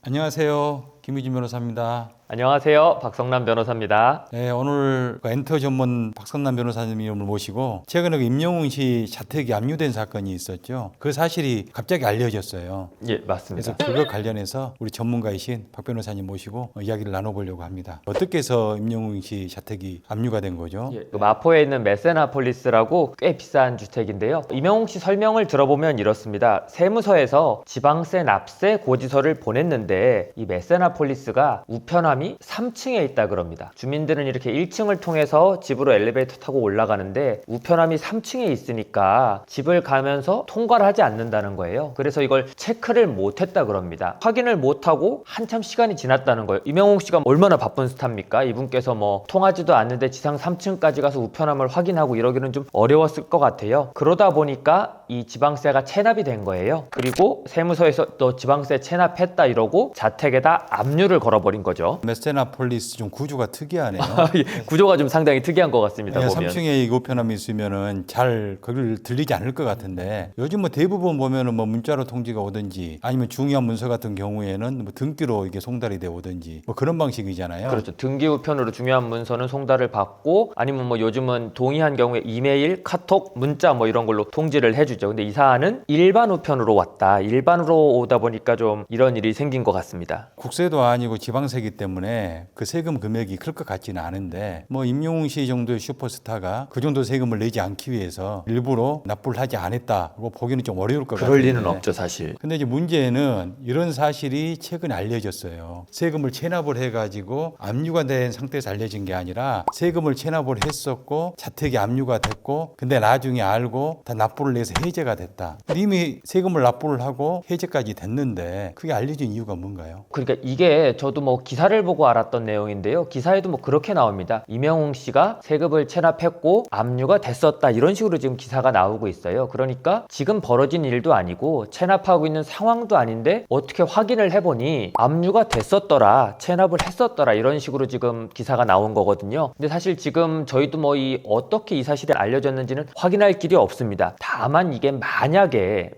안녕하세요. 김유진 변호사입니다. 안녕하세요. 박성남 변호사입니다. 네, 오늘 엔터 전문 박성남 변호사님을 모시고 최근에 임영웅 씨 자택이 압류된 사건이 있었죠. 그 사실이 갑자기 알려졌어요. 예, 맞습니다. 그래서 그거 관련해서 우리 전문가이신 박 변호사님 모시고 이야기를 나눠보려고 합니다. 어떻게 해서 임영웅 씨 자택이 압류가 된 거죠? 그 마포에 있는 메세나폴리스라고 꽤 비싼 주택인데요. 임영웅 씨 설명을 들어보면 이렇습니다. 세무서에서 지방세 납세 고지서를 보냈는데 이 메세나폴리스가 우편함이 3층에 있다 그럽니다. 주민들은 이렇게 1층을 통해서 집으로 엘리베이터 타고 올라가는데 우편함이 3층에 있으니까 집을 가면서 통과를 하지 않는다는 거예요. 그래서 이걸 체크를 못했다 그럽니다. 확인을 못하고 한참 시간이 지났다는 거예요. 임영웅 씨가 얼마나 바쁜 스타입니까? 이분께서 뭐 통하지도 않는데 지상 3층까지 가서 우편함을 확인하고 이러기는 좀 어려웠을 것 같아요. 그러다 보니까 이 지방세가 체납이 된 거예요. 그리고 세무서에서 또 지방세 체납했다 이러고 자택에다 압류를 걸어버린 거죠. 메세나폴리스 좀 구조가 특이하네요. 구조가 좀 상당히 특이한 것 같습니다. 네, 보면. 3층에 우편함이 있으면은 잘 거기를 들리지 않을 것 같은데 요즘 뭐 대부분 보면은 뭐 문자로 통지가 오든지 아니면 중요한 문서 같은 경우에는 뭐 등기로 이게 송달이 돼 오든지 뭐 그런 방식이잖아요. 그렇죠. 등기 우편으로 중요한 문서는 송달을 받고 아니면 뭐 요즘은 동의한 경우에 이메일, 카톡, 문자 뭐 이런 걸로 통지를 해주죠. 근데 이 사안은 일반 우편으로 왔다. 일반으로 오다 보니까 좀 이런 일이 생긴 것 같습니다. 국세도 아니고 지방세기 때문에 그 세금 금액이 클 것 같지는 않은데 뭐 임영웅 씨 정도의 슈퍼스타가 그 정도 세금을 내지 않기 위해서 일부러 납부를 하지 않았다고 보기는 좀 어려울 것 같아요. 그럴 리는 없죠, 사실. 근데 이제 문제는 이런 사실이 최근에 알려졌어요. 세금을 체납을 해가지고 압류가 된 상태에서 알려진 게 아니라 세금을 체납을 했었고 자택이 압류가 됐고 근데 나중에 알고 다 납부를 내서 해제가 됐다. 이미 세금을 납부를 하고 해제까지 됐는데 그게 알려진 이유가 뭔가요? 그러니까 이게 저도 뭐 기사를 보고 알았던 내용인데요. 기사에도 뭐 그렇게 나옵니다. 임영웅 씨가 세금을 체납했고 압류가 됐었다. 이런 식으로 지금 기사가 나오고 있어요. 그러니까 지금 벌어진 일도 아니고 체납하고 있는 상황도 아닌데 어떻게 확인을 해보니 압류가 됐었더라. 체납을 했었더라. 이런 식으로 지금 기사가 나온 거거든요. 근데 사실 지금 저희도 뭐 어떻게 이 사실이 알려졌는지는 확인할 길이 없습니다. 다만 이게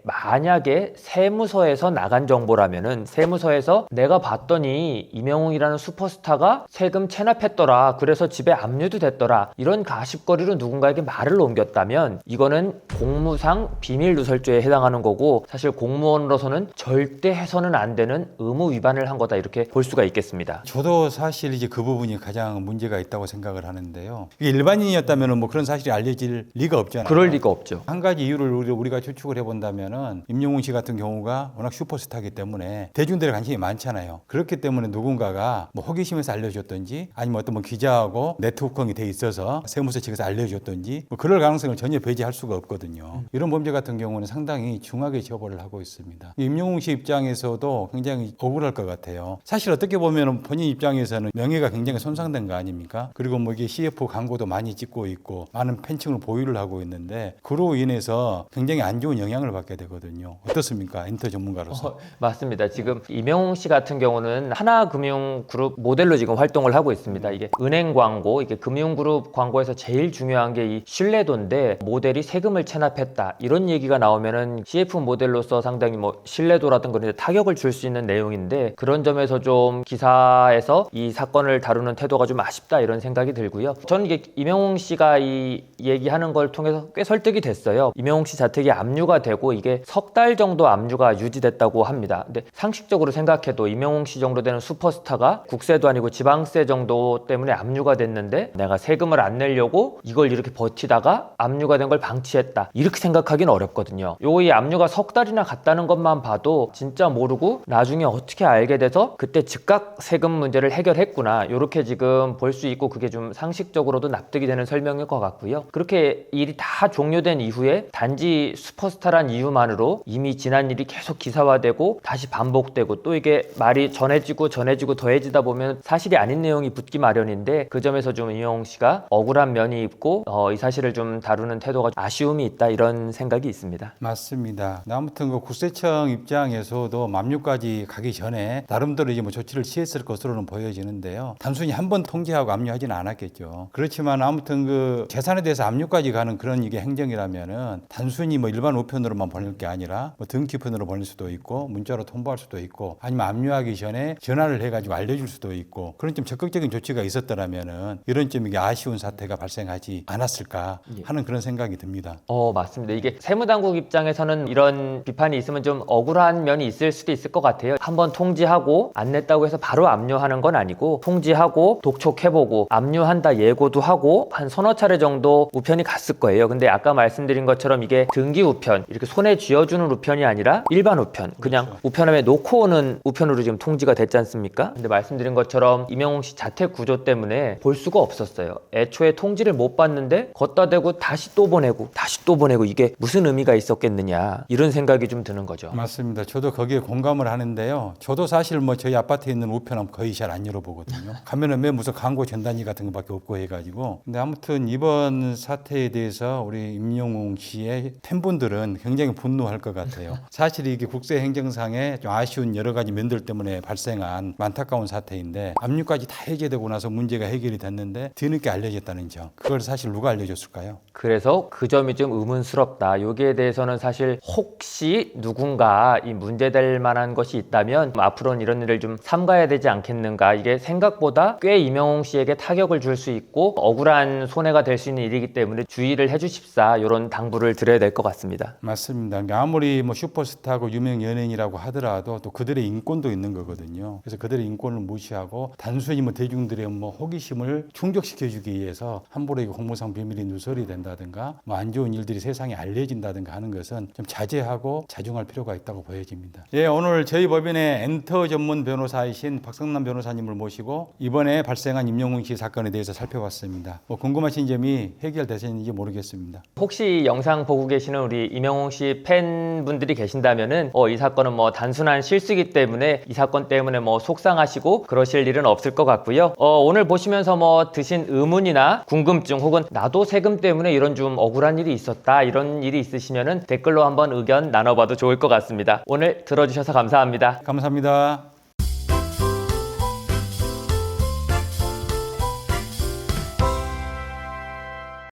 만약에 세무서에서 나간 정보라면은 세무서에서 내가 봤더니 임영웅이라는 슈퍼스타가 세금 체납했더라. 그래서 집에 압류도 됐더라. 이런 가십거리로 누군가에게 말을 옮겼다면 이거는 공무상 비밀누설죄에 해당하는 거고 사실 공무원으로서는 절대 해서는 안 되는 의무 위반을 한 거다. 이렇게 볼 수가 있겠습니다. 저도 사실 이제 그 부분이 가장 문제가 있다고 생각을 하는데요. 이게 일반인이었다면 뭐 그런 사실이 알려질 리가 없잖아요. 그럴 리가 없죠. 한 가지 이유를 우리가 추측을 해본다면은 임영웅 씨 같은 경우가 워낙 슈퍼스타이기 때문에 대중들의 관심이 많잖아요. 그렇기 때문에 누군가가 뭐 호기심에서 알려줬던지 아니면 어떤 뭐 기자하고 네트워킹이 돼 있어서 세무서 측에서 알려줬던지 뭐 그럴 가능성을 전혀 배제할 수가 없거든요. 이런 범죄 같은 경우는 상당히 중하게 처벌을 하고 있습니다. 임영웅 씨 입장에서도 굉장히 억울할 것 같아요. 사실 어떻게 보면 본인 입장에서는 명예가 굉장히 손상된 거 아닙니까? 그리고 뭐 이게 CF 광고도 많이 찍고 있고 많은 팬층을 보유를 하고 있는데 그로 인해서 굉장히 안 좋은 영향을 받게 되거든요. 어떻습니까? 엔터 전문가로서. 맞습니다. 지금 임영웅 씨 같은 경우는 하나금융그룹 모델로 지금 활동을 하고 있습니다. 이게 은행 광고, 이게 금융그룹 광고에서 제일 중요한 게 이 신뢰도인데 모델이 세금을 체납했다. 이런 얘기가 나오면은 CF 모델로서 상당히 뭐 신뢰도라든가 그런 데 타격을 줄 수 있는 내용인데 그런 점에서 좀 기사에서 이 사건을 다루는 태도가 좀 아쉽다 이런 생각이 들고요. 저는 이게 임영웅 씨가 이 얘기하는 걸 통해서 꽤 설득이 됐어요. 임영웅 씨 자택이 압류가 되고 이게 석 달 정도 압류가 유지됐다고 합니다. 근데 상식적으로 생각해도 임영웅 씨 정도 되는 슈퍼스타가 국세도 아니고 지방세 정도 때문에 압류가 됐는데 내가 세금을 안 내려고 이걸 이렇게 버티다가 압류가 된 걸 방치했다. 이렇게 생각하기는 어렵거든요. 이 압류가 석 달이나 갔다는 것만 봐도 진짜 모르고 나중에 어떻게 알게 돼서 그때 즉각 세금 문제를 해결했구나. 이렇게 지금 볼 수 있고 그게 좀 상식적으로도 납득이 되는 설명일 것 같고요. 그렇게 일이 다 종료된 이후에 단지 슈퍼스타란 이유만으로 이미 지난 일이 계속 기사화되고 다시 반복되고 또 이게 말이 전해지고 더해지다 보면 사실이 아닌 내용이 붙기 마련인데 그 점에서 좀 임영웅 씨가 억울한 면이 있고 이 사실을 좀 다루는 태도가 아쉬움이 있다 이런 생각이 있습니다. 맞습니다. 아무튼 그 국세청 입장에서도 압류까지 가기 전에 나름대로 이제 뭐 조치를 취했을 것으로는 보여지는데요. 단순히 한 번 통지하고 압류하지는 않았겠죠. 그렇지만 아무튼 그 재산에 대해서 압류까지 가는 그런 이게 행정이라면은 단순히 뭐 일반 우편으로만 보낼 게 아니라 뭐 등기편으로 보낼 수도 있고 문자로 통보할 수도 있고 아니면 압류하기 전에 시간에 전화를 해가지고 알려줄 수도 있고 그런 좀 적극적인 조치가 있었더라면은 이런 좀 이게 아쉬운 사태가 발생하지 않았을까 하는 그런 생각이 듭니다. 맞습니다. 이게 세무당국 입장에서는 이런 비판이 있으면 좀 억울한 면이 있을 수도 있을 것 같아요. 한번 통지하고 안 냈다고 해서 바로 압류하는 건 아니고 통지하고 독촉해보고 압류한다 예고도 하고 한 서너 차례 정도 우편이 갔을 거예요. 근데 아까 말씀드린 것처럼 이게 등기 우편, 이렇게 손에 쥐어주는 우편이 아니라 일반 우편, 그냥 그렇죠. 우편함에 놓고 오는 우편으로 지금 통지가 됐지 않습니까? 근데 말씀드린 것처럼 임영웅 씨 자택 구조 때문에 볼 수가 없었어요. 애초에 통지를 못 받는데 걷다 대고 다시 또 보내고 다시 또 보내고 이게 무슨 의미가 있었겠느냐 이런 생각이 좀 드는 거죠. 맞습니다. 저도 거기에 공감을 하는데요. 저도 사실 뭐 저희 아파트에 있는 우편함 거의 잘 안 열어보거든요. 가면은 왜 무슨 광고 전단지 같은 것밖에 없고 해가지고. 근데 아무튼 이번 사태에 대해서 우리 임영웅 씨의 팬분들은 굉장히 분노할 것 같아요. 사실 이게 국세행정상의 좀 아쉬운 여러 가지 면들 때문에 발생한 안타까운 사태인데 압류까지 다 해제되고 나서 문제가 해결이 됐는데 뒤늦게 알려졌다는 점. 그걸 사실 누가 알려줬을까요? 그래서 그 점이 좀 의문스럽다. 여기에 대해서는 사실 혹시 누군가 이 문제될 만한 것이 있다면 앞으로는 이런 일을 좀 삼가야 되지 않겠는가. 이게 생각보다 꽤 임영웅 씨에게 타격을 줄 수 있고 억울한 손해가 될 수 있는 일이기 때문에 주의를 해주십사 이런 당부를 드려야 될 것 같습니다. 맞습니다. 그러니까 아무리 뭐 슈퍼스타고 유명 연예인이라고 하더라도 또 그들의 인권도 있는 거거든요. 그래서 그들의 인권을 무시하고 단순히 뭐 대중들의 뭐 호기심을 충족시켜주기 위해서 함부로 이거 공무상 비밀이 누설이 된다든가 뭐 안 좋은 일들이 세상에 알려진다든가 하는 것은 좀 자제하고 자중할 필요가 있다고 보여집니다. 예, 오늘 저희 법인의 엔터 전문 변호사이신 박성남 변호사님을 모시고 이번에 발생한 임영웅 씨 사건에 대해서 살펴봤습니다. 뭐 궁금하신 점이 해결되셨는지 모르겠습니다. 혹시 영상 보고 계시는 우리 임영웅 씨 팬분들이 계신다면은 이 사건은 뭐 단순한 실수이기 때문에 이 사건 때문에 뭐 속상하시고 그러실 일은 없을 것 같고요. 오늘 보시면서 뭐 드신 의문이나 궁금증 혹은 나도 세금 때문에 이런 좀 억울한 일이 있었다 이런 일이 있으시면은 댓글로 한번 의견 나눠봐도 좋을 것 같습니다. 오늘 들어주셔서 감사합니다. 감사합니다.